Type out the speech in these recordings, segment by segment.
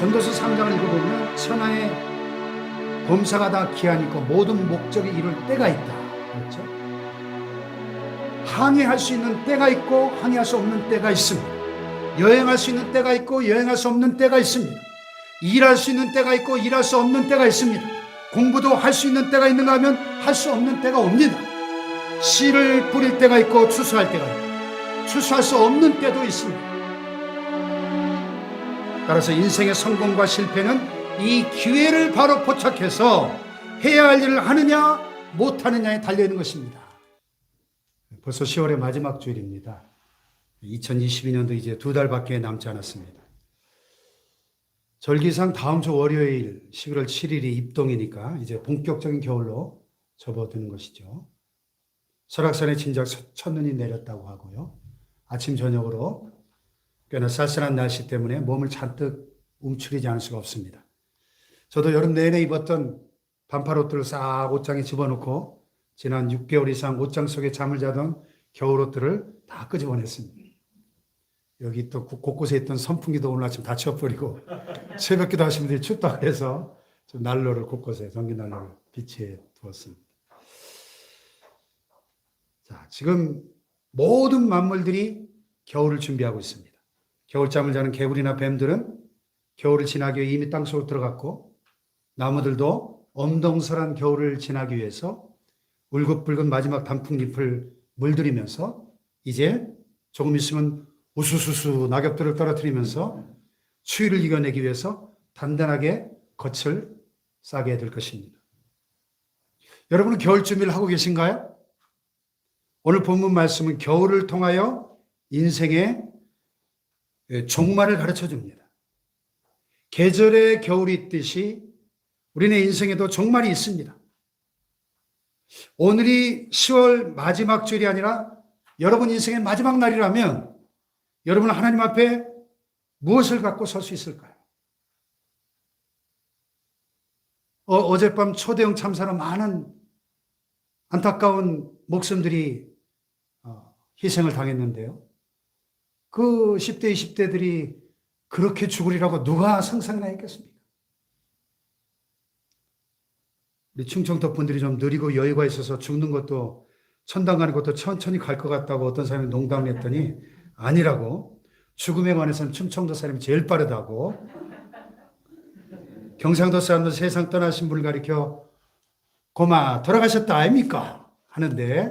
전도서 3장을 읽어보면 천하의 범사가 다 기한이 있고 모든 목적이 이룰 때가 있다. 그렇죠? 항해할 수 있는 때가 있고 항해할 수 없는 때가 있습니다. 여행할 수 있는 때가 있고 여행할 수 없는 때가 있습니다. 일할 수 있는 때가 있고 일할 수 없는 때가 있습니다. 공부도 할 수 있는 때가 있는가 하면 할 수 없는 때가 옵니다. 씨를 뿌릴 때가 있고 추수할 때가 있고 추수할 수 없는 때도 있습니다. 따라서 인생의 성공과 실패는 이 기회를 바로 포착해서 해야 할 일을 하느냐 못하느냐에 달려있는 것입니다. 벌써 10월의 마지막 주일입니다. 2022년도 이제 2달밖에 남지 않았습니다. 절기상 다음 주 월요일 11월 7일이 입동이니까 이제 본격적인 겨울로 접어드는 것이죠. 설악산에 진작 첫눈이 내렸다고 하고요. 아침 저녁으로 꽤나 쌀쌀한 날씨 때문에 몸을 잔뜩 움츠리지 않을 수가 없습니다. 저도 여름 내내 입었던 반팔 옷들을 싹 옷장에 집어넣고 지난 6개월 이상 옷장 속에 잠을 자던 겨울 옷들을 다 끄집어냈습니다. 여기 또 곳곳에 있던 선풍기도 오늘 아침 다 치워버리고 새벽기도 하신 분들이 춥다 그래서 좀 난로를 곳곳에 전기 난로를 비치해 두었습니다. 자, 지금 모든 만물들이 겨울을 준비하고 있습니다. 겨울잠을 자는 개구리나 뱀들은 겨울을 지나기 위해 이미 땅속으로 들어갔고 나무들도 엄동설한 겨울을 지나기 위해서 울긋불긋 마지막 단풍잎을 물들이면서 이제 조금 있으면 우수수수 낙엽들을 떨어뜨리면서 추위를 이겨내기 위해서 단단하게 겉을 싸게 될 것입니다. 여러분은 겨울 준비를 하고 계신가요? 오늘 본문 말씀은 겨울을 통하여 인생의 종말을 가르쳐 줍니다. 계절의 겨울이 있듯이 우리네 인생에도 종말이 있습니다. 오늘이 10월 마지막 주일이 아니라 여러분 인생의 마지막 날이라면 여러분은 하나님 앞에 무엇을 갖고 설 수 있을까요? 어젯밤 초대형 참사로 많은 안타까운 목숨들이 희생을 당했는데요. 그 10대, 20대들이 그렇게 죽으리라고 누가 상상이나 했겠습니까? 우리 충청도 분들이 좀 느리고 여유가 있어서 죽는 것도 천당 가는 것도 천천히 갈 것 같다고 어떤 사람이 농담을 했더니 아니라고, 죽음에 관해서는 충청도 사람이 제일 빠르다고, 경상도 사람들 세상 떠나신 분을 가리켜 고마 돌아가셨다 아닙니까? 하는데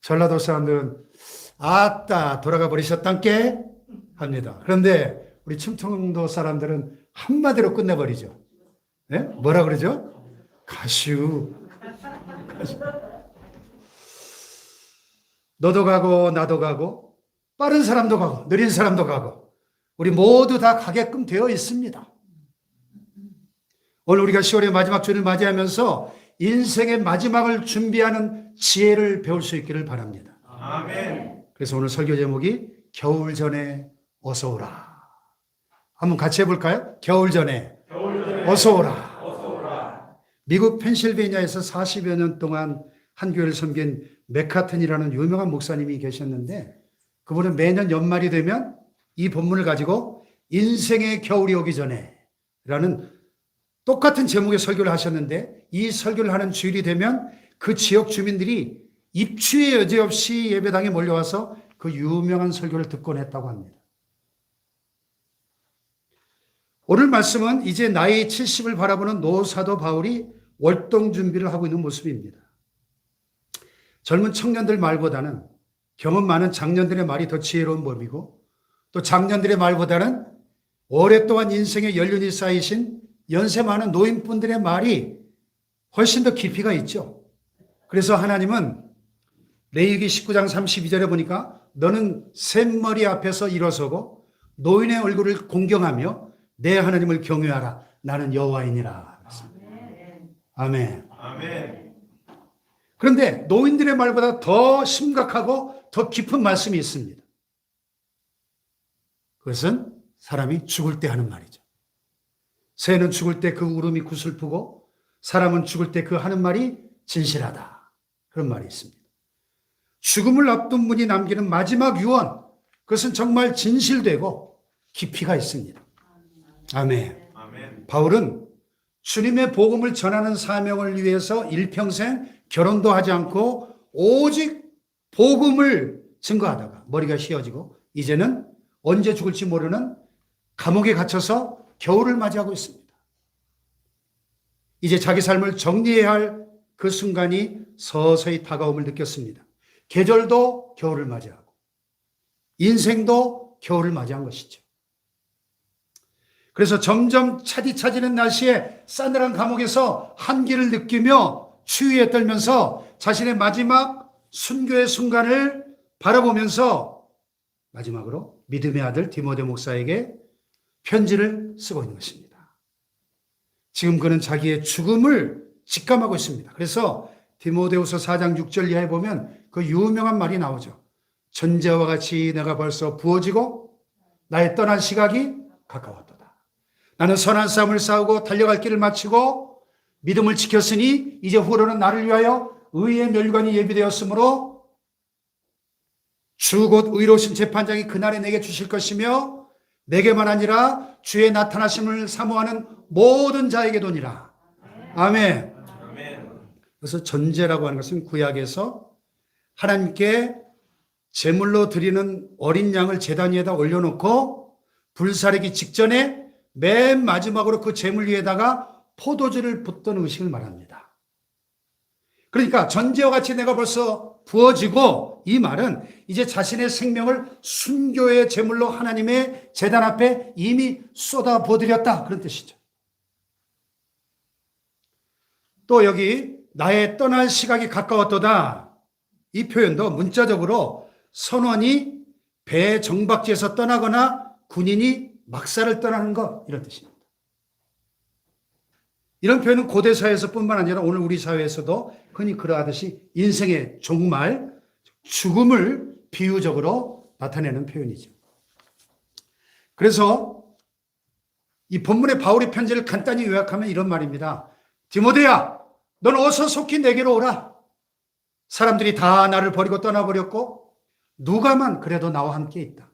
전라도 사람들은 아따 돌아가 버리셨단께 합니다. 그런데 우리 충청도 사람들은 한마디로 끝내버리죠. 네? 뭐라 그러죠? 가슈. 너도 가고 나도 가고 빠른 사람도 가고 느린 사람도 가고 우리 모두 다 가게끔 되어 있습니다. 오늘 우리가 10월의 마지막 주를 맞이하면서 인생의 마지막을 준비하는 지혜를 배울 수 있기를 바랍니다. 아멘. 그래서 오늘 설교 제목이 겨울 전에 어서 오라. 한번 같이 해볼까요? 겨울 전에 어서 오라. 미국 펜실베니아에서 40여 년 동안 한 교회를 섬긴 맥카튼이라는 유명한 목사님이 계셨는데 그분은 매년 연말이 되면 이 본문을 가지고 인생의 겨울이 오기 전에 라는 똑같은 제목의 설교를 하셨는데 이 설교를 하는 주일이 되면 그 지역 주민들이 입추의 여지없이 예배당에 몰려와서 그 유명한 설교를 듣곤 했다고 합니다. 오늘 말씀은 이제 나이 70을 바라보는 노사도 바울이 월동 준비를 하고 있는 모습입니다. 젊은 청년들 말보다는 경험 많은 장년들의 말이 더 지혜로운 법이고 또 장년들의 말보다는 오랫동안 인생의 연륜이 쌓이신 연세 많은 노인분들의 말이 훨씬 더 깊이가 있죠. 그래서 하나님은 레위기 19장 32절에 보니까 너는 샘머리 앞에서 일어서고 노인의 얼굴을 공경하며 내 하나님을 경외하라. 나는 여호와이니라. 아멘. 아멘. 그런데 노인들의 말보다 더 심각하고 더 깊은 말씀이 있습니다. 그것은 사람이 죽을 때 하는 말이죠. 새는 죽을 때 그 울음이 구슬프고 사람은 죽을 때 그 하는 말이 진실하다. 그런 말이 있습니다. 죽음을 앞둔 분이 남기는 마지막 유언, 그것은 정말 진실되고 깊이가 있습니다. 아멘. 아멘. 바울은 주님의 복음을 전하는 사명을 위해서 일평생 결혼도 하지 않고 오직 복음을 증거하다가 머리가 휘어지고 이제는 언제 죽을지 모르는 감옥에 갇혀서 겨울을 맞이하고 있습니다. 이제 자기 삶을 정리해야 할 그 순간이 서서히 다가옴을 느꼈습니다. 계절도 겨울을 맞이하고 인생도 겨울을 맞이한 것이죠. 그래서 점점 차디차지는 날씨에 싸늘한 감옥에서 한기를 느끼며 추위에 떨면서 자신의 마지막 순교의 순간을 바라보면서 마지막으로 믿음의 아들 디모데 목사에게 편지를 쓰고 있는 것입니다. 지금 그는 자기의 죽음을 직감하고 있습니다. 그래서 디모데후서 4장 6절 이하에 보면 그 유명한 말이 나오죠. 전제와 같이 내가 벌써 부어지고 나의 떠날 시각이 가까웠도다. 나는 선한 싸움을 싸우고 달려갈 길을 마치고 믿음을 지켰으니 이제 후로는 나를 위하여 의의 멸관이 예비되었으므로 주 곧 의로우신 재판장이 그날에 내게 주실 것이며 내게만 아니라 주의 나타나심을 사모하는 모든 자에게도니라. 아멘. 그래서 전제라고 하는 것은 구약에서 하나님께 제물로 드리는 어린 양을 제단 위에다 올려놓고 불사르기 직전에 맨 마지막으로 그 제물 위에다가 포도주를 붓던 의식을 말합니다. 그러니까 전제와 같이 내가 벌써 부어지고, 이 말은 이제 자신의 생명을 순교의 제물로 하나님의 제단 앞에 이미 쏟아부어드렸다, 그런 뜻이죠. 또 여기 나의 떠날 시각이 가까웠도다, 이 표현도 문자적으로 선원이 배 정박지에서 떠나거나 군인이 막사를 떠나는 것, 이런 뜻입니다. 이런 표현은 고대 사회에서뿐만 아니라 오늘 우리 사회에서도 흔히 그러하듯이 인생의 종말, 죽음을 비유적으로 나타내는 표현이죠. 그래서 이 본문의 바울의 편지를 간단히 요약하면 이런 말입니다. 디모데야, 넌 어서 속히 내게로 오라. 사람들이 다 나를 버리고 떠나버렸고 누가만 그래도 나와 함께 있다.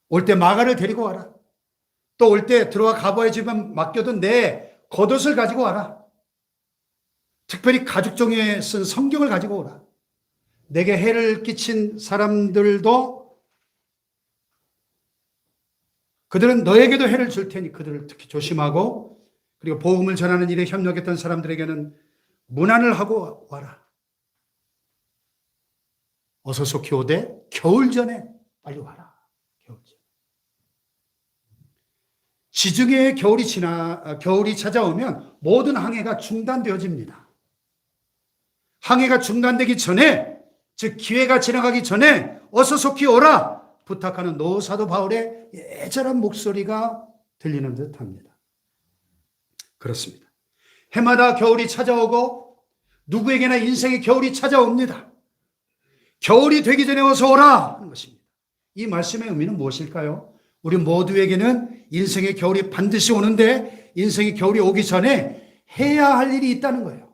올 때 마가를 데리고 와라. 또 올 때 들어와 가버의 집에 맡겨둔 내 겉옷을 가지고 와라. 특별히 가죽 종이에 쓴 성경을 가지고 오라. 내게 해를 끼친 사람들도 그들은 너에게도 해를 줄 테니 그들을 특히 조심하고, 그리고 복음을 전하는 일에 협력했던 사람들에게는 문안을 하고 와라. 어서 속히 오되 겨울 전에 빨리 와라. 겨울 전에. 지중해의 겨울이 찾아오면 모든 항해가 중단되어집니다. 항해가 중단되기 전에, 즉 기회가 지나가기 전에 어서 속히 오라 부탁하는 노사도 바울의 애절한 목소리가 들리는 듯합니다. 그렇습니다. 해마다 겨울이 찾아오고 누구에게나 인생의 겨울이 찾아옵니다. 겨울이 되기 전에 어서 오라 하는 것입니다. 이 말씀의 의미는 무엇일까요? 우리 모두에게는 인생의 겨울이 반드시 오는데 인생의 겨울이 오기 전에 해야 할 일이 있다는 거예요.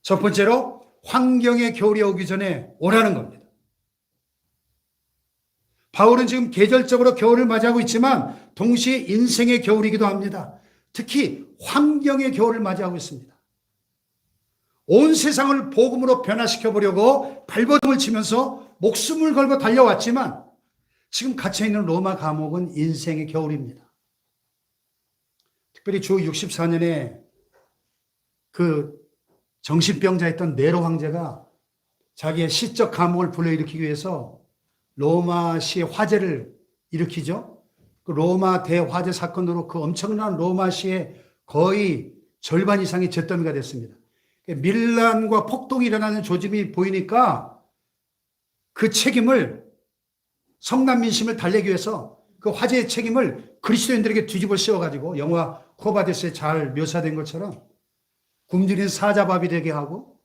첫 번째로 환경의 겨울이 오기 전에 오라는 겁니다. 바울은 지금 계절적으로 겨울을 맞이하고 있지만 동시에 인생의 겨울이기도 합니다. 특히 환경의 겨울을 맞이하고 있습니다. 온 세상을 복음으로 변화시켜 보려고 발버둥을 치면서 목숨을 걸고 달려왔지만 지금 갇혀있는 로마 감옥은 인생의 겨울입니다. 특별히 주 64년에 그 정신병자였던 네로 황제가 자기의 시적 감옥을 불러일으키기 위해서 로마시의 화재를 일으키죠. 그 로마 대화재 사건으로 그 엄청난 로마시의 거의 절반 이상이 잿더미가 됐습니다. 밀란과 폭동이 일어나는 조짐이 보이니까 그 책임을, 성난 민심을 달래기 위해서 그 화재의 책임을 그리스도인들에게 뒤집어 씌워가지고 영화 코바데스에 잘 묘사된 것처럼 굶주린 사자밥이 되게 하고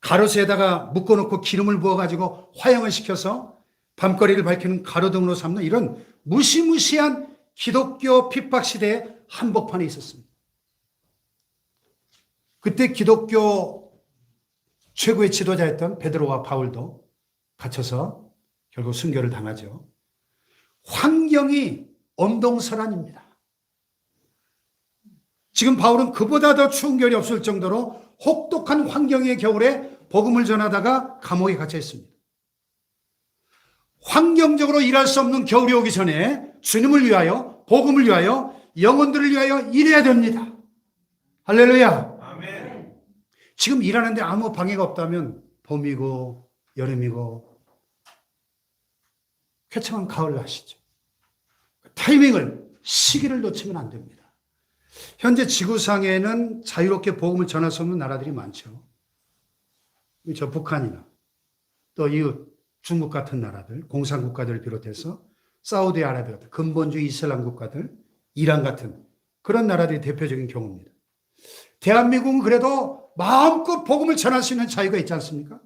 가로수에다가 묶어놓고 기름을 부어가지고 화형을 시켜서 밤거리를 밝히는 가로등으로 삼는 이런 무시무시한 기독교 핍박 시대의 한복판에 있었습니다. 그때 기독교 최고의 지도자였던 베드로와 바울도 갇혀서 결국 순교를 당하죠. 환경이 엄동설한입니다. 지금 바울은 그보다 더 추운 겨울이 없을 정도로 혹독한 환경의 겨울에 복음을 전하다가 감옥에 갇혀 있습니다. 환경적으로 일할 수 없는 겨울이 오기 전에 주님을 위하여, 복음을 위하여, 영혼들을 위하여 일해야 됩니다. 할렐루야. 아멘. 지금 일하는데 아무 방해가 없다면 봄이고 여름이고 쾌청한 가을 날씨죠. 타이밍을, 시기를 놓치면 안 됩니다. 현재 지구상에는 자유롭게 복음을 전할 수 없는 나라들이 많죠. 저 북한이나 또 이웃 중국 같은 나라들, 공산국가들을 비롯해서 사우디아라비아 같은 근본주의 이슬람 국가들, 이란 같은 그런 나라들이 대표적인 경우입니다. 대한민국은 그래도 마음껏 복음을 전할 수 있는 자유가 있지 않습니까?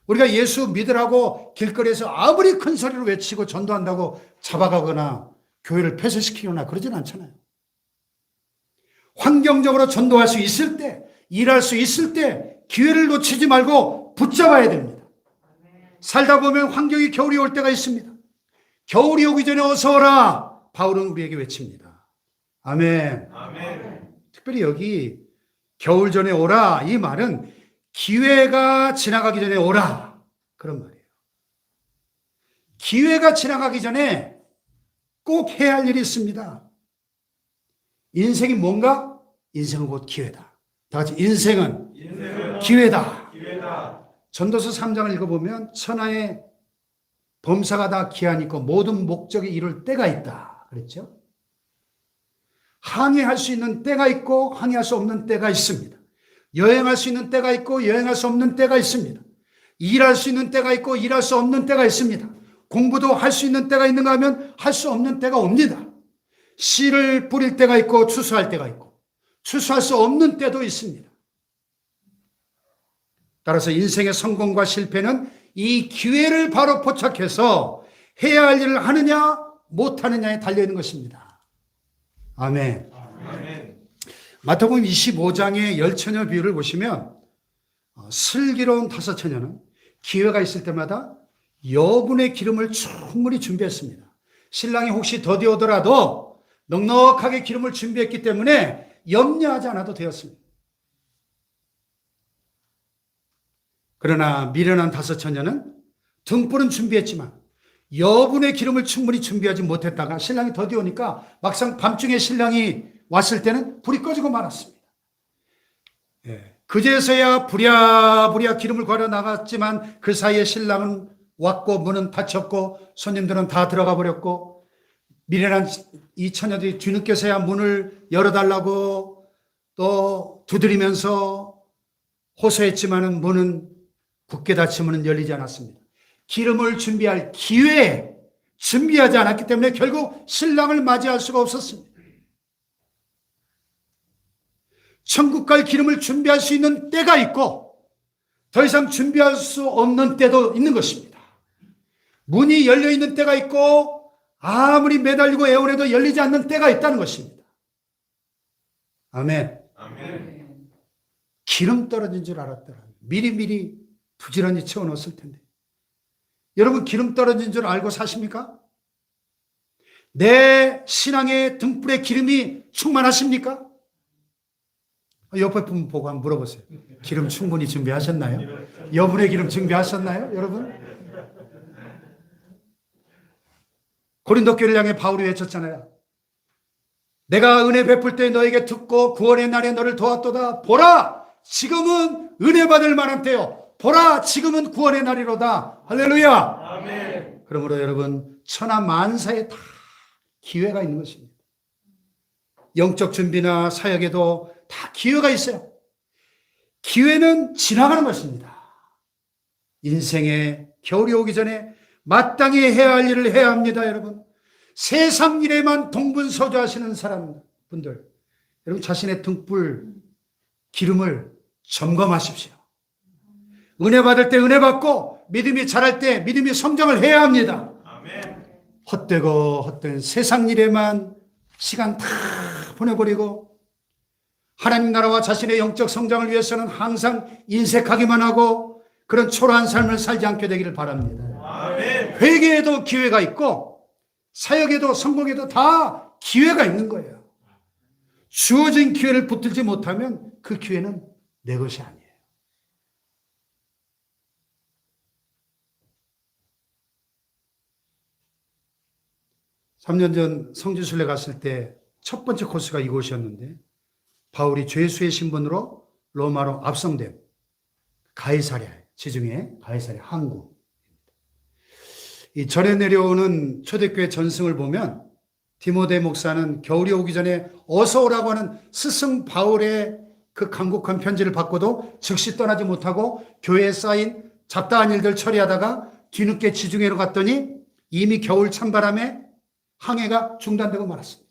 우리가 예수 믿으라고 길거리에서 아무리 큰 소리로 외치고 전도한다고 잡아가거나 교회를 폐쇄시키거나 그러진 않잖아요. 환경적으로 전도할 수 있을 때, 일할 수 있을 때 기회를 놓치지 말고 붙잡아야 됩니다. 살다 보면 환경이 겨울이 올 때가 있습니다. 겨울이 오기 전에 어서 오라. 바울은 우리에게 외칩니다. 아멘. 아멘. 특별히 여기 겨울 전에 오라 이 말은 기회가 지나가기 전에 오라 그런 말이에요. 기회가 지나가기 전에 꼭 해야 할 일이 있습니다. 인생이 뭔가? 인생은 곧 기회다. 다 같이 인생은 기회다. 기회다. 전도서 3장을 읽어보면 천하의 범사가 다 기한이 있고 모든 목적이 이룰 때가 있다 그랬죠. 항해할 수 있는 때가 있고 항해할 수 없는 때가 있습니다. 여행할 수 있는 때가 있고 여행할 수 없는 때가 있습니다. 일할 수 있는 때가 있고 일할 수 없는 때가 있습니다. 공부도 할 수 있는 때가 있는가 하면 할 수 없는 때가 옵니다. 씨를 뿌릴 때가 있고 추수할 때가 있고 추수할 수 없는 때도 있습니다. 따라서 인생의 성공과 실패는 이 기회를 바로 포착해서 해야 할 일을 하느냐 못하느냐에 달려있는 것입니다. 아멘. 아멘. 마태복음 25장의 열처녀 비유를 보시면 슬기로운 다섯 처녀는 기회가 있을 때마다 여분의 기름을 충분히 준비했습니다. 신랑이 혹시 더디 오더라도 넉넉하게 기름을 준비했기 때문에 염려하지 않아도 되었습니다. 그러나 미련한 다섯 처녀는 등불은 준비했지만 여분의 기름을 충분히 준비하지 못했다가 신랑이 더디 오니까 막상 밤중에 신랑이 왔을 때는 불이 꺼지고 말았습니다. 그제서야 부랴부랴 기름을 구하러 나갔지만 그 사이에 신랑은 왔고 문은 닫혔고 손님들은 다 들어가 버렸고 미련한 이 처녀들이 뒤늦게서야 문을 열어달라고 또 두드리면서 호소했지만 문은 굳게 닫히면 열리지 않았습니다. 기름을 준비할 기회에 준비하지 않았기 때문에 결국 신랑을 맞이할 수가 없었습니다. 천국 갈 기름을 준비할 수 있는 때가 있고 더 이상 준비할 수 없는 때도 있는 것입니다. 문이 열려있는 때가 있고 아무리 매달리고 애원해도 열리지 않는 때가 있다는 것입니다. 아멘. 아멘. 기름 떨어진 줄 알았더라. 미리미리 부지런히 채워놓았을 텐데. 여러분 기름 떨어진 줄 알고 사십니까? 내 신앙의 등불에 기름이 충만하십니까? 옆에 분 보고 한번 물어보세요. 기름 충분히 준비하셨나요? 여분의 기름 준비하셨나요? 여러분? 고린도 교회를 향해 바울이 외쳤잖아요. 내가 은혜 베풀 때 너에게 듣고 구원의 날에 너를 도왔도다. 보라! 지금은 은혜 받을 만한 때요. 보라! 지금은 구원의 날이로다. 할렐루야! 아멘. 그러므로 여러분 천하 만사에 다 기회가 있는 것입니다. 영적 준비나 사역에도 다 기회가 있어요. 기회는 지나가는 것입니다. 인생에 겨울이 오기 전에 마땅히 해야 할 일을 해야 합니다. 여러분 세상 일에만 동분서주하시는 사람분들 여러분 자신의 등불 기름을 점검하십시오. 은혜 받을 때 은혜 받고 믿음이 자랄 때 믿음이 성장을 해야 합니다. 아멘. 헛되고 헛된 세상 일에만 시간 다 보내버리고 하나님 나라와 자신의 영적 성장을 위해서는 항상 인색하기만 하고 그런 초라한 삶을 살지 않게 되기를 바랍니다. 아멘. 회개에도 기회가 있고 사역에도 성공에도 다 기회가 있는 거예요. 주어진 기회를 붙들지 못하면 그 기회는 내 것이 아니에요. 삼 년 전 성지순례 갔을 때 첫 번째 코스가 이곳이었는데 바울이 죄수의 신분으로 로마로 압송된 가이사랴, 지중해 가이사랴 항구. 이 절에 내려오는 초대교회 전승을 보면 디모데 목사는 겨울이 오기 전에 어서 오라고 하는 스승 바울의 그 간곡한 편지를 받고도 즉시 떠나지 못하고 교회에 쌓인 잡다한 일들 처리하다가 뒤늦게 지중해로 갔더니 이미 겨울 찬바람에 항해가 중단되고 말았습니다.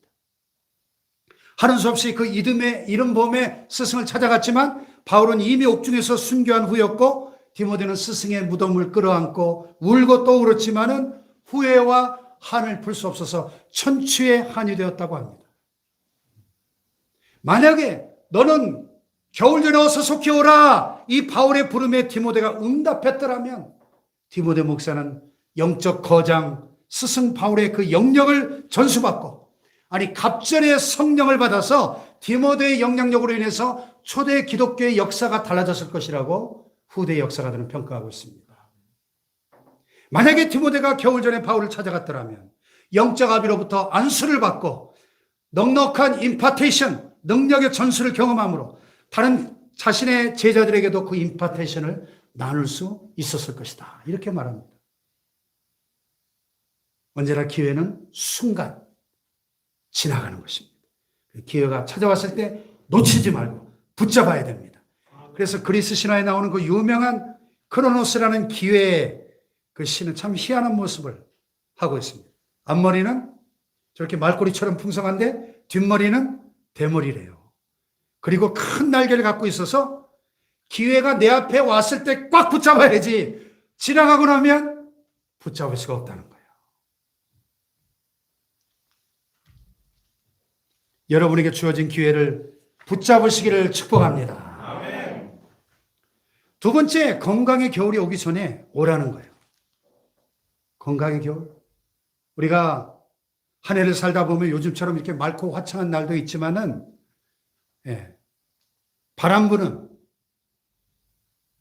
하는 수 없이 그 이른 봄에 스승을 찾아갔지만 바울은 이미 옥중에서 순교한 후였고 디모데는 스승의 무덤을 끌어안고 울고 또 울었지만은 후회와 한을 풀 수 없어서 천추의 한이 되었다고 합니다. 만약에 너는 겨울 전에 어서 속히 오라 이 바울의 부름에 디모데가 응답했더라면 디모데 목사는 영적 거장 스승 바울의 그 영역을 전수받고 갑절의 성령을 받아서 디모데의 영향력으로 인해서 초대 기독교의 역사가 달라졌을 것이라고 후대의 역사가들은 평가하고 있습니다. 만약에 디모데가 겨울 전에 바울을 찾아갔더라면 영적 아비로부터 안수를 받고 넉넉한 임파테이션, 능력의 전수를 경험함으로 다른 자신의 제자들에게도 그 임파테이션을 나눌 수 있었을 것이다. 이렇게 말합니다. 언제나 기회는 순간 지나가는 것입니다. 기회가 찾아왔을 때 놓치지 말고 붙잡아야 됩니다. 그래서 그리스 신화에 나오는 그 유명한 크로노스라는 기회의 그 신은 참 희한한 모습을 하고 있습니다. 앞머리는 저렇게 말꼬리처럼 풍성한데 뒷머리는 대머리래요. 그리고 큰 날개를 갖고 있어서 기회가 내 앞에 왔을 때 꽉 붙잡아야지 지나가고 나면 붙잡을 수가 없다는 거예요. 여러분에게 주어진 기회를 붙잡으시기를 축복합니다. 아멘. 두 번째, 건강의 겨울이 오기 전에 오라는 거예요. 건강의 겨울. 우리가 한 해를 살다 보면 요즘처럼 이렇게 맑고 화창한 날도 있지만은, 바람 부는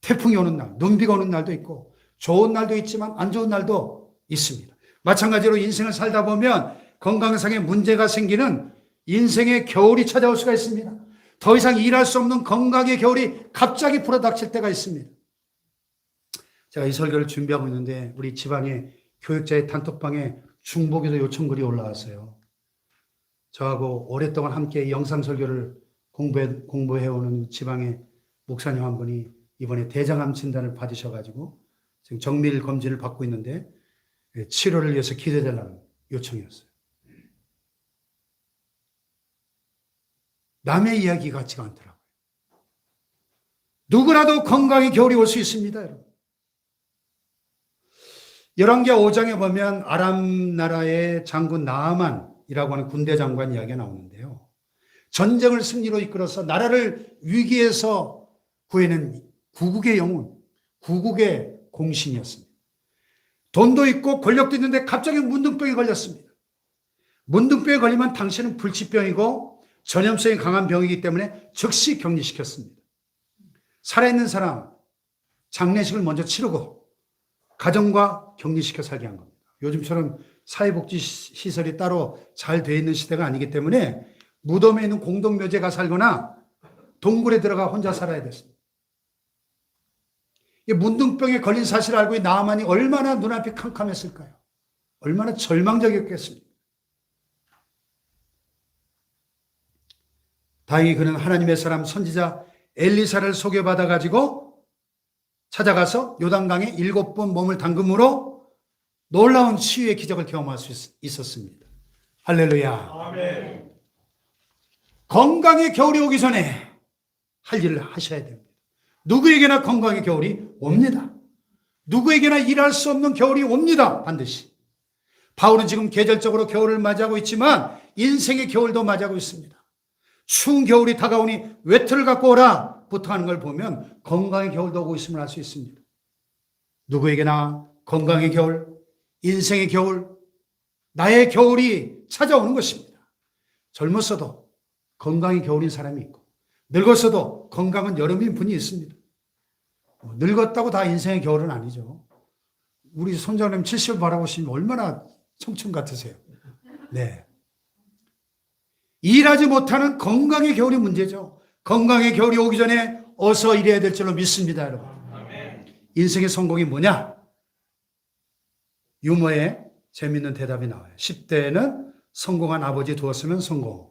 태풍이 오는 날, 눈비가 오는 날도 있고, 좋은 날도 있지만 안 좋은 날도 있습니다. 마찬가지로 인생을 살다 보면 건강상의 문제가 생기는 인생의 겨울이 찾아올 수가 있습니다. 더 이상 일할 수 없는 건강의 겨울이 갑자기 불어닥칠 때가 있습니다. 제가 이 설교를 준비하고 있는데 우리 지방의 교육자의 단톡방에 중보기도 요청글이 올라왔어요. 저하고 오랫동안 함께 영상 설교를 공부해오는 지방의 목사님 한 분이 이번에 대장암 진단을 받으셔가지고 지금 정밀 검진을 받고 있는데 치료를 위해서 기도해달라는 요청이었어요. 남의 이야기 같지가 않더라고요. 누구라도 건강의 겨울이 올 수 있습니다, 여러분. 열왕기하 5장에 보면 아람 나라의 장군 나아만이라고 하는 군대 장관 이야기가 나오는데요. 전쟁을 승리로 이끌어서 나라를 위기에서 구해낸 구국의 영웅, 구국의 공신이었습니다. 돈도 있고 권력도 있는데 갑자기 문둥병에 걸렸습니다. 문둥병에 걸리면 당신은 불치병이고 전염성이 강한 병이기 때문에 즉시 격리시켰습니다. 살아있는 사람 장례식을 먼저 치르고 가정과 격리시켜 살게 한 겁니다. 요즘처럼 사회복지시설이 따로 잘 되어 있는 시대가 아니기 때문에 무덤에 있는 공동묘지가 살거나 동굴에 들어가 혼자 살아야 됐습니다. 이 문둥병에 걸린 사실을 알고 나아만이 얼마나 눈앞이 캄캄했을까요? 얼마나 절망적이었겠습니까? 다행히 그는 하나님의 사람 선지자 엘리사를 소개받아가지고 찾아가서 요단강에 7번 몸을 담금으로 놀라운 치유의 기적을 경험할 수 있었습니다. 할렐루야. 아멘. 건강의 겨울이 오기 전에 할 일을 하셔야 됩니다. 누구에게나 건강의 겨울이 옵니다. 누구에게나 일할 수 없는 겨울이 옵니다. 반드시. 바울은 지금 계절적으로 겨울을 맞이하고 있지만 인생의 겨울도 맞이하고 있습니다. 추운 겨울이 다가오니 외투를 갖고 오라 부터 하는 걸 보면 건강의 겨울도 오고 있음을 알 수 있습니다. 누구에게나 건강의 겨울, 인생의 겨울, 나의 겨울이 찾아오는 것입니다. 젊었어도 건강이 겨울인 사람이 있고, 늙었어도 건강은 여름인 분이 있습니다. 늙었다고 다 인생의 겨울은 아니죠. 우리 손자님 70을 바라보시면 얼마나 청춘 같으세요. 네. 일하지 못하는 건강의 겨울이 문제죠. 건강의 겨울이 오기 전에 어서 일해야 될 줄로 믿습니다, 여러분. 인생의 성공이 뭐냐? 유머에 재밌는 대답이 나와요. 10대에는 성공한 아버지 두었으면 성공.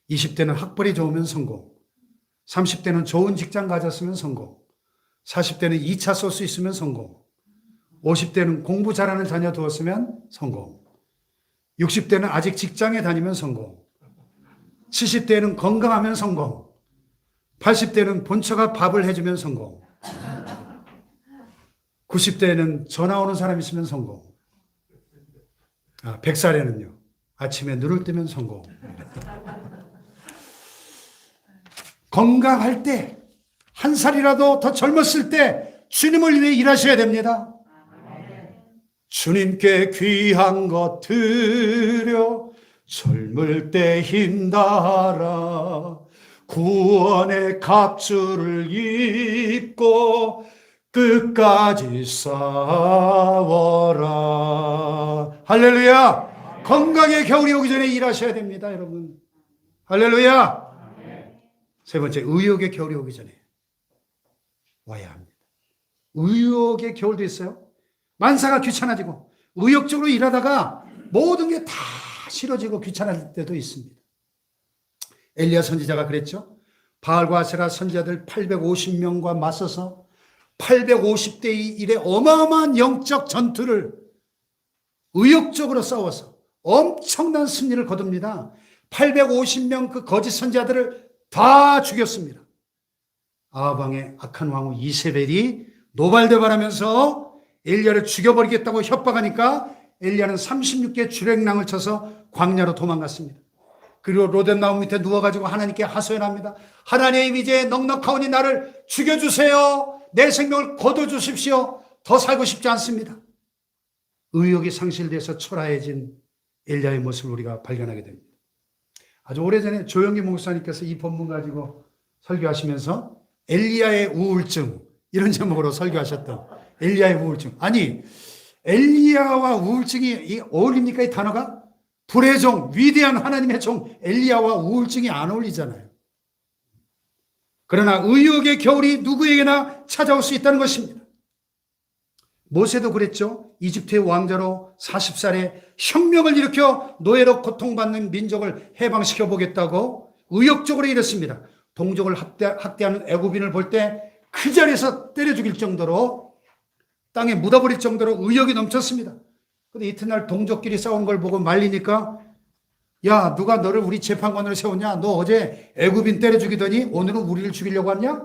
20대는 학벌이 좋으면 성공. 30대는 좋은 직장 가졌으면 성공. 40대는 2차 쏠 수 있으면 성공. 50대는 공부 잘하는 자녀 두었으면 성공. 60대는 아직 직장에 다니면 성공. 70대는 건강하면 성공. 80대는 본처가 밥을 해주면 성공. 90대는 전화 오는 사람 있으면 성공. 100살에는요. 아침에 눈을 뜨면 성공. 건강할 때, 한 살이라도 더 젊었을 때 주님을 위해 일하셔야 됩니다. 주님께 귀한 것 드려 젊을 때 힘달아 구원의 갑주를 입고 끝까지 싸워라. 할렐루야. 건강의 겨울이 오기 전에 일하셔야 됩니다, 여러분. 할렐루야. 세 번째, 의욕의 겨울이 오기 전에 와야 합니다. 의욕의 겨울도 있어요. 만사가 귀찮아지고 의욕적으로 일하다가 모든 게 다 싫어지고 귀찮아질 때도 있습니다. 엘리야 선지자가 그랬죠. 바알과 아세라 선지자들 850명과 맞서서 850대 1의 어마어마한 영적 전투를 의욕적으로 싸워서 엄청난 승리를 거둡니다. 850명 그 거짓 선지자들을 다 죽였습니다. 아합왕의 악한 왕후 이세벨이 노발대발하면서 엘리야를 죽여버리겠다고 협박하니까 엘리야는 36개 주랭랑을 쳐서 광야로 도망갔습니다. 그리고 로덴나무 밑에 누워가지고 하나님께 하소연합니다. 하나님, 이제 넉넉하오니 나를 죽여주세요. 내 생명을 거둬주십시오. 더 살고 싶지 않습니다. 의욕이 상실돼서 초라해진 엘리야의 모습을 우리가 발견하게 됩니다. 아주 오래전에 조영기 목사님께서 이 본문 가지고 설교하시면서 엘리야의 우울증, 이런 제목으로 설교하셨던 엘리야의 우울증. 아니, 엘리야와 우울증이 어울립니까, 이 단어가? 불의 종, 위대한 하나님의 종 엘리야와 우울증이 안 어울리잖아요. 그러나 의욕의 겨울이 누구에게나 찾아올 수 있다는 것입니다. 모세도 그랬죠. 이집트의 왕자로 40살에 혁명을 일으켜 노예로 고통받는 민족을 해방시켜 보겠다고 의욕적으로 일했습니다. 동족을 학대하는 애굽인을 볼 때 그 자리에서 때려 죽일 정도로, 땅에 묻어버릴 정도로 의욕이 넘쳤습니다. 근데 이튿날 동족끼리 싸우는 걸 보고 말리니까, 야, 누가 너를 우리 재판관으로 세웠냐? 너 어제 애굽인 때려 죽이더니 오늘은 우리를 죽이려고 하냐?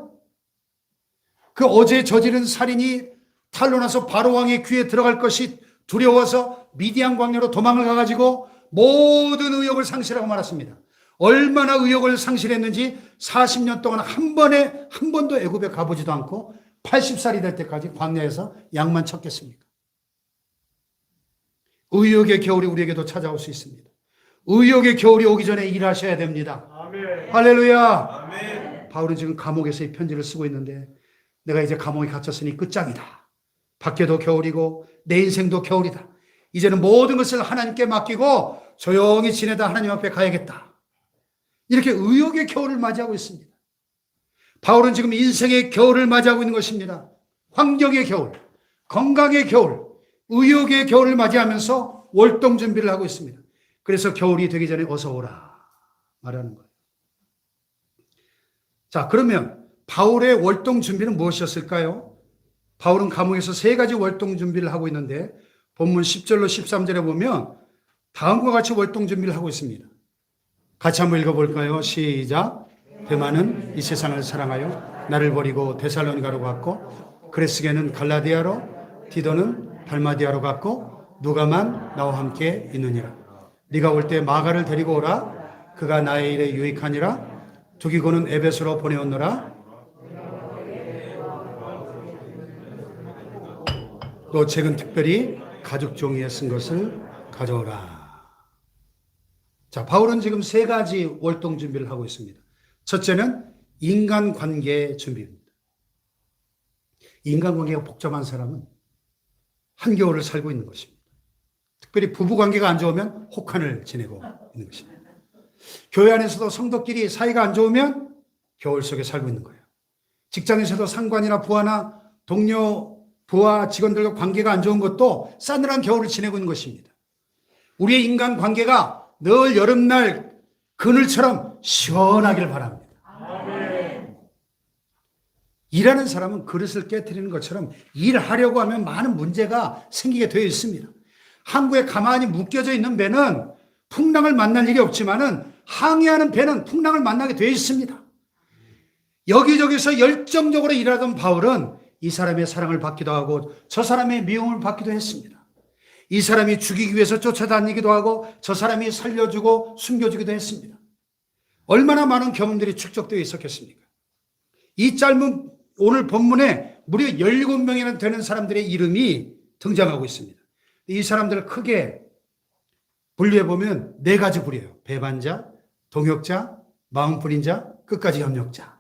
그 어제 저지른 살인이 탄로나서 바로 왕의 귀에 들어갈 것이 두려워서 미디안 광야로 도망을 가가지고 모든 의욕을 상실하고 말았습니다. 얼마나 의욕을 상실했는지 40년 동안 한 번도 애굽에 가보지도 않고 80살이 될 때까지 광야에서 양만 쳤겠습니까? 의욕의 겨울이 우리에게도 찾아올 수 있습니다. 의욕의 겨울이 오기 전에 일하셔야 됩니다. 아멘. 할렐루야. 아멘. 바울은 지금 감옥에서 이 편지를 쓰고 있는데, 내가 이제 감옥에 갇혔으니 끝장이다. 밖에도 겨울이고 내 인생도 겨울이다. 이제는 모든 것을 하나님께 맡기고 조용히 지내다 하나님 앞에 가야겠다. 이렇게 의욕의 겨울을 맞이하고 있습니다. 바울은 지금 인생의 겨울을 맞이하고 있는 것입니다. 환경의 겨울, 건강의 겨울, 의욕의 겨울을 맞이하면서 월동 준비를 하고 있습니다. 그래서 겨울이 되기 전에 어서 오라 말하는 거예요. 자, 그러면 바울의 월동 준비는 무엇이었을까요? 바울은 감옥에서 3가지 월동 준비를 하고 있는데, 본문 10절로 13절에 보면 다음과 같이 월동 준비를 하고 있습니다. 같이 한번 읽어볼까요? 시작. 데마는 이 세상을 사랑하여 나를 버리고 데살로니가로 갔고, 그레스게는 갈라디아로, 디도는 달마디아로 갔고, 누가만 나와 함께 있느니라. 네가 올 때 마가를 데리고 오라. 그가 나의 일에 유익하니라. 두기고는 에베소로 보내었노라. 또 책은 특별히 가죽 종이에 쓴 것을 가져오라. 자, 바울은 지금 세 가지 월동 준비를 하고 있습니다. 첫째는 인간관계 준비입니다. 인간관계가 복잡한 사람은 한겨울을 살고 있는 것입니다. 특별히 부부관계가 안 좋으면 혹한을 지내고 있는 것입니다. 교회 안에서도 성도끼리 사이가 안 좋으면 겨울 속에 살고 있는 거예요. 직장에서도 상관이나 부하나 동료, 부하 직원들과 관계가 안 좋은 것도 싸늘한 겨울을 지내고 있는 것입니다. 우리의 인간관계가 늘 여름날 그늘처럼 시원하길 바랍니다. 일하는 사람은 그릇을 깨트리는 것처럼 일하려고 하면 많은 문제가 생기게 되어 있습니다. 항구에 가만히 묶여져 있는 배는 풍랑을 만날 일이 없지만은 항해하는 배는 풍랑을 만나게 되어 있습니다. 여기저기서 열정적으로 일하던 바울은 이 사람의 사랑을 받기도 하고 저 사람의 미움을 받기도 했습니다. 이 사람이 죽이기 위해서 쫓아다니기도 하고 저 사람이 살려주고 숨겨주기도 했습니다. 얼마나 많은 경험들이 축적되어 있었겠습니까? 이 짧은 오늘 본문에 무려 17명이나 되는 사람들의 이름이 등장하고 있습니다. 이 사람들을 크게 분류해보면 네 가지 부류예요. 배반자, 동역자, 마음뿐인 자, 끝까지 협력자.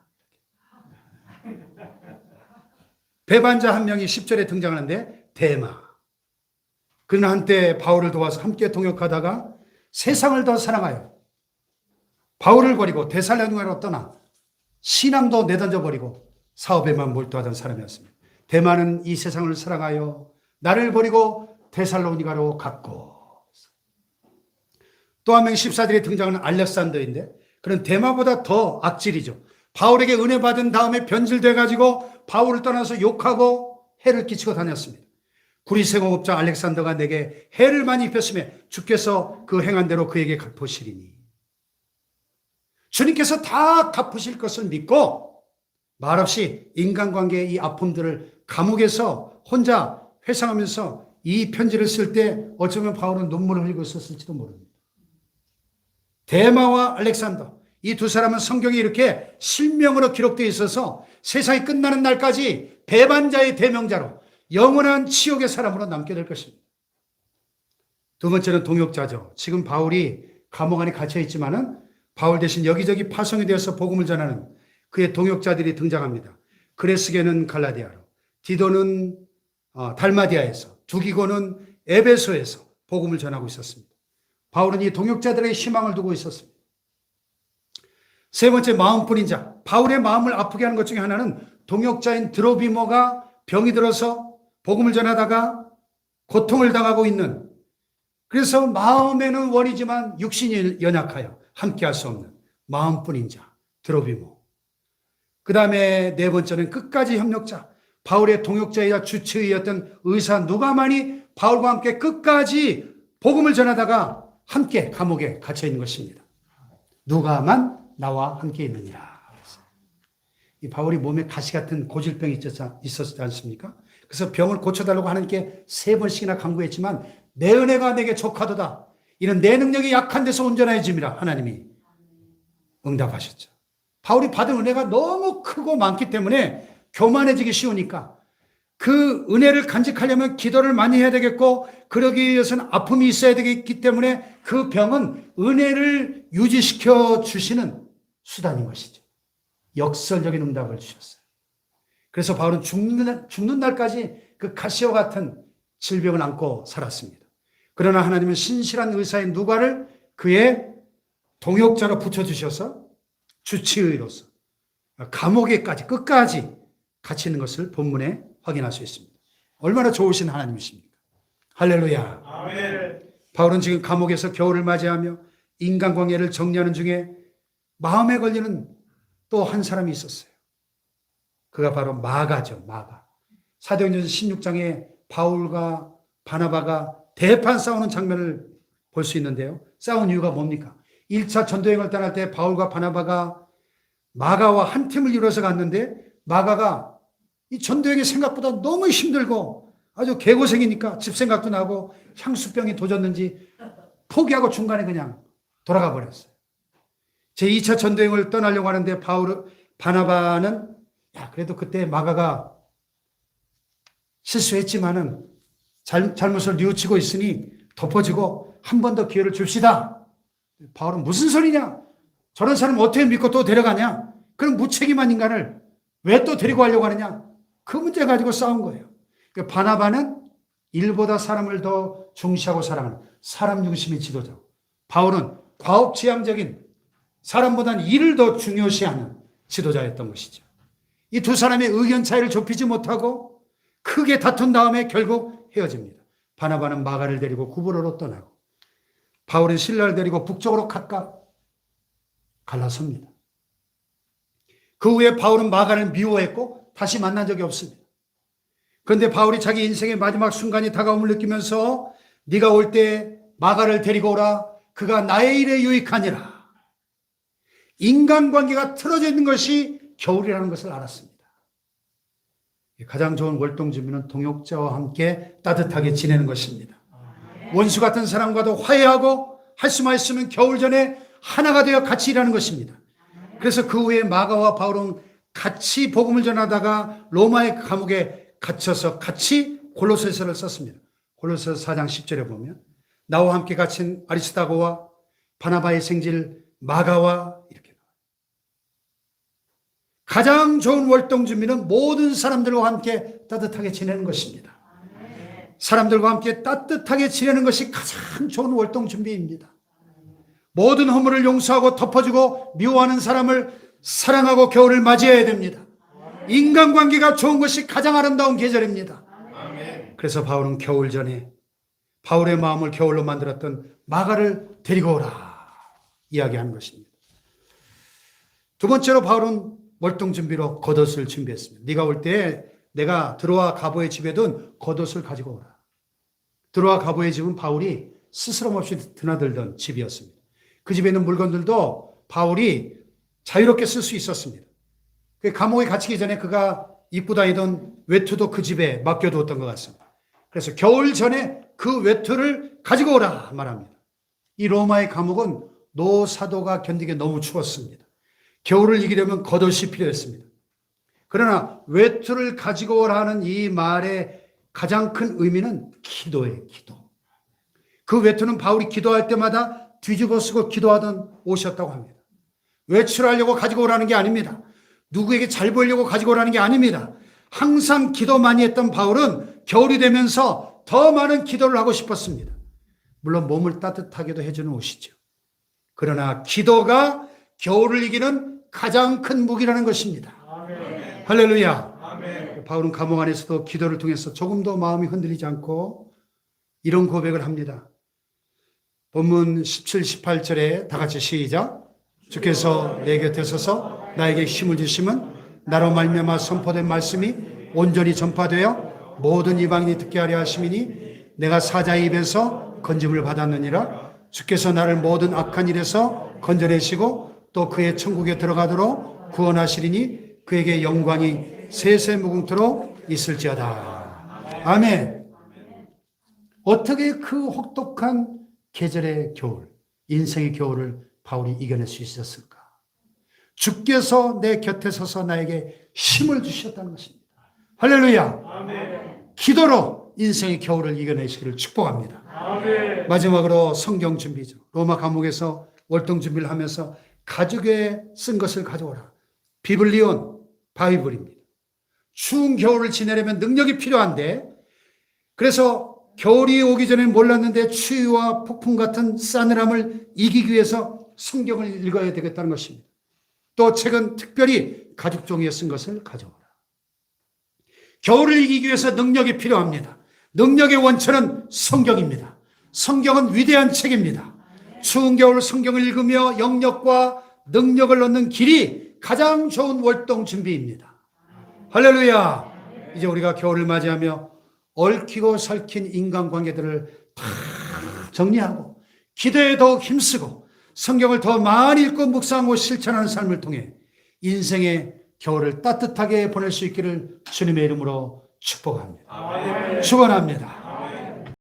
배반자 한 명이 10절에 등장하는데 데마. 그는 한때 바울을 도와서 함께 동역하다가 세상을 더 사랑하여 바울을 버리고 데살로니가로 떠나 신앙도 내던져 버리고 사업에만 몰두하던 사람이었습니다. 데마는 이 세상을 사랑하여 나를 버리고 데살로니가로 갔고, 또 한 명 14절에 등장하는 알렉산더인데 그는 데마보다 더 악질이죠. 바울에게 은혜 받은 다음에 변질돼 가지고 바울을 떠나서 욕하고 해를 끼치고 다녔습니다. 구리세공업자 알렉산더가 내게 해를 많이 입혔으며 주께서 그 행한 대로 그에게 갚으시리니, 주님께서 다 갚으실 것을 믿고 말없이 인간관계의 이 아픔들을 감옥에서 혼자 회상하면서 이 편지를 쓸 때 어쩌면 바울은 눈물을 흘리고 있었을지도 모릅니다. 데마와 알렉산더, 이 두 사람은 성경에 이렇게 실명으로 기록되어 있어서 세상이 끝나는 날까지 배반자의 대명자로 영원한 치욕의 사람으로 남게 될 것입니다. 두 번째는 동역자죠. 지금 바울이 감옥 안에 갇혀 있지만은 바울 대신 여기저기 파송이 되어서 복음을 전하는 그의 동역자들이 등장합니다. 그레스게는 갈라디아로, 디도는 달마디아에서, 두기고는 에베소에서 복음을 전하고 있었습니다. 바울은 이 동역자들의 희망을 두고 있었습니다. 세 번째, 마음뿐인 자. 바울의 마음을 아프게 하는 것 중에 하나는 동역자인 드로비모가 병이 들어서 복음을 전하다가 고통을 당하고 있는, 그래서 마음에는 원이지만 육신이 연약하여 함께할 수 없는 마음뿐인 자 드로비모. 그 다음에 네 번째는 끝까지 협력자, 바울의 동역자이자 주치의였던 의사 누가만이 바울과 함께 끝까지 복음을 전하다가 함께 감옥에 갇혀 있는 것입니다. 누가만 나와 함께 있느니라. 이 바울이 몸에 가시 같은 고질병이 있었지 않습니까? 그래서 병을 고쳐달라고 하나님께 3번씩이나 간구했지만 내 은혜가 내게 족하도다, 이는 내 능력이 약한 데서 온전해짐이라 하나님이 응답하셨죠. 바울이 받은 은혜가 너무 크고 많기 때문에 교만해지기 쉬우니까 그 은혜를 간직하려면 기도를 많이 해야 되겠고, 그러기 위해서는 아픔이 있어야 되기 때문에 그 병은 은혜를 유지시켜 주시는 수단인 것이죠. 역설적인 응답을 주셨어요. 그래서 바울은 죽는 날까지 그 가시와 같은 질병을 안고 살았습니다. 그러나 하나님은 신실한 의사인 누가를 그의 동역자로 붙여주셔서 주치의로서 감옥에까지 끝까지 갇혀 있는 것을 본문에 확인할 수 있습니다. 얼마나 좋으신 하나님이십니까? 할렐루야. 아멘. 바울은 지금 감옥에서 겨울을 맞이하며 인간관계를 정리하는 중에 마음에 걸리는 또 한 사람이 있었어요. 그가 바로 마가죠. 마가. 사도행전 16장에 바울과 바나바가 대판 싸우는 장면을 볼 수 있는데요. 싸운 이유가 뭡니까? 1차 전도여행을 떠날 때 바울과 바나바가 마가와 한 팀을 이뤄서 갔는데, 마가가 이 전도여행이 생각보다 너무 힘들고 아주 개고생이니까 집 생각도 나고 향수병이 도졌는지 포기하고 중간에 그냥 돌아가 버렸어요. 제2차 전도여행을 떠나려고 하는데 바나바는 그래도 그때 마가가 실수했지만은 잘못을 뉘우치고 있으니 덮어지고 한 번 더 기회를 줍시다. 바울은 무슨 소리냐? 저런 사람 어떻게 믿고 또 데려가냐? 그런 무책임한 인간을 왜 또 데리고 가려고 하느냐? 그 문제 가지고 싸운 거예요. 그러니까 바나바는 일보다 사람을 더 중시하고 사랑하는 사람 중심의 지도자고, 바울은 과업지향적인 사람보다는 일을 더 중요시하는 지도자였던 것이죠. 이 두 사람의 의견 차이를 좁히지 못하고 크게 다툰 다음에 결국 헤어집니다. 바나바는 마가를 데리고 구브로로 떠나고, 바울은 실라를 데리고 북쪽으로 각각 갈라섭니다. 그 후에 바울은 마가를 미워했고 다시 만난 적이 없습니다. 그런데 바울이 자기 인생의 마지막 순간이 다가옴을 느끼면서 네가 올 때 마가를 데리고 오라. 그가 나의 일에 유익하니라. 인간관계가 틀어져 있는 것이 겨울이라는 것을 알았습니다. 가장 좋은 월동준비는 동역자와 함께 따뜻하게 지내는 것입니다. 원수 같은 사람과도 화해하고 할 수만 있으면 겨울 전에 하나가 되어 같이 일하는 것입니다. 그래서 그 후에 마가와 바울은 같이 복음을 전하다가 로마의 감옥에 갇혀서 같이 골로새서를 썼습니다. 골로새서 4장 10절에 보면 나와 함께 갇힌 아리스다고와 바나바의 생질 마가와 이렇게 나와요. 가장 좋은 월동 준비는 모든 사람들과 함께 따뜻하게 지내는 것입니다. 사람들과 함께 따뜻하게 지내는 것이 가장 좋은 월동 준비입니다. 모든 허물을 용서하고 덮어주고 미워하는 사람을 사랑하고 겨울을 맞이해야 됩니다. 인간관계가 좋은 것이 가장 아름다운 계절입니다. 그래서 바울은 겨울 전에 바울의 마음을 겨울로 만들었던 마가를 데리고 오라 이야기하는 것입니다. 두 번째로 바울은 월동 준비로 겉옷을 준비했습니다. 네가 올 때 내가 드로아 가보의 집에 둔 겉옷을 가지고 오라. 드로아 가보의 집은 바울이 스스럼 없이 드나들던 집이었습니다. 그 집에 있는 물건들도 바울이 자유롭게 쓸 수 있었습니다. 감옥에 갇히기 전에 그가 입고 다니던 외투도 그 집에 맡겨두었던 것 같습니다. 그래서 겨울 전에 그 외투를 가지고 오라 말합니다. 이 로마의 감옥은 노사도가 견디기 너무 추웠습니다. 겨울을 이기려면 겉옷이 필요했습니다. 그러나 외투를 가지고 오라는 이 말의 가장 큰 의미는 기도예요. 기도. 그 외투는 바울이 기도할 때마다 뒤집어 쓰고 기도하던 옷이었다고 합니다. 외출하려고 가지고 오라는 게 아닙니다. 누구에게 잘 보이려고 가지고 오라는 게 아닙니다. 항상 기도 많이 했던 바울은 겨울이 되면서 더 많은 기도를 하고 싶었습니다. 물론 몸을 따뜻하게도 해주는 옷이죠. 그러나 기도가 겨울을 이기는 가장 큰 무기라는 것입니다. 아멘. 할렐루야. 아멘. 바울은 감옥 안에서도 기도를 통해서 조금도 마음이 흔들리지 않고 이런 고백을 합니다. 본문 17, 18절에 다 같이 시작. 주께서 내 곁에 서서 나에게 힘을 주심은 나로 말미암아 선포된 말씀이 온전히 전파되어 모든 이방인이 듣게 하려 하심이니 내가 사자의 입에서 건짐을 받았느니라. 주께서 나를 모든 악한 일에서 건져내시고 또 그의 천국에 들어가도록 구원하시리니 그에게 영광이 세세무궁토록 있을지어다. 아멘. 어떻게 그 혹독한 계절의 겨울, 인생의 겨울을 바울이 이겨낼 수 있었을까? 주께서 내 곁에 서서 나에게 힘을 주셨다는 것입니다. 할렐루야. 아멘. 기도로 인생의 겨울을 이겨내시기를 축복합니다. 아멘. 마지막으로 성경 준비죠. 로마 감옥에서 월동 준비를 하면서 가죽에 쓴 것을 가져오라. 비블리온, 바이블입니다. 추운 겨울을 지내려면 능력이 필요한데, 그래서 겨울이 오기 전에 몰랐는데 추위와 폭풍 같은 싸늘함을 이기기 위해서 성경을 읽어야 되겠다는 것입니다. 또 책은 특별히 가죽 종이에 쓴 것을 가져오라. 겨울을 이기기 위해서 능력이 필요합니다. 능력의 원천은 성경입니다. 성경은 위대한 책입니다. 추운 겨울 성경을 읽으며 영역과 능력을 얻는 길이 가장 좋은 월동 준비입니다. 할렐루야. 이제 우리가 겨울을 맞이하며 얽히고 설킨 인간관계들을 다 정리하고 기도에 더 힘쓰고 성경을 더 많이 읽고 묵상하고 실천하는 삶을 통해 인생의 겨울을 따뜻하게 보낼 수 있기를 주님의 이름으로 축복합니다. 축원합니다.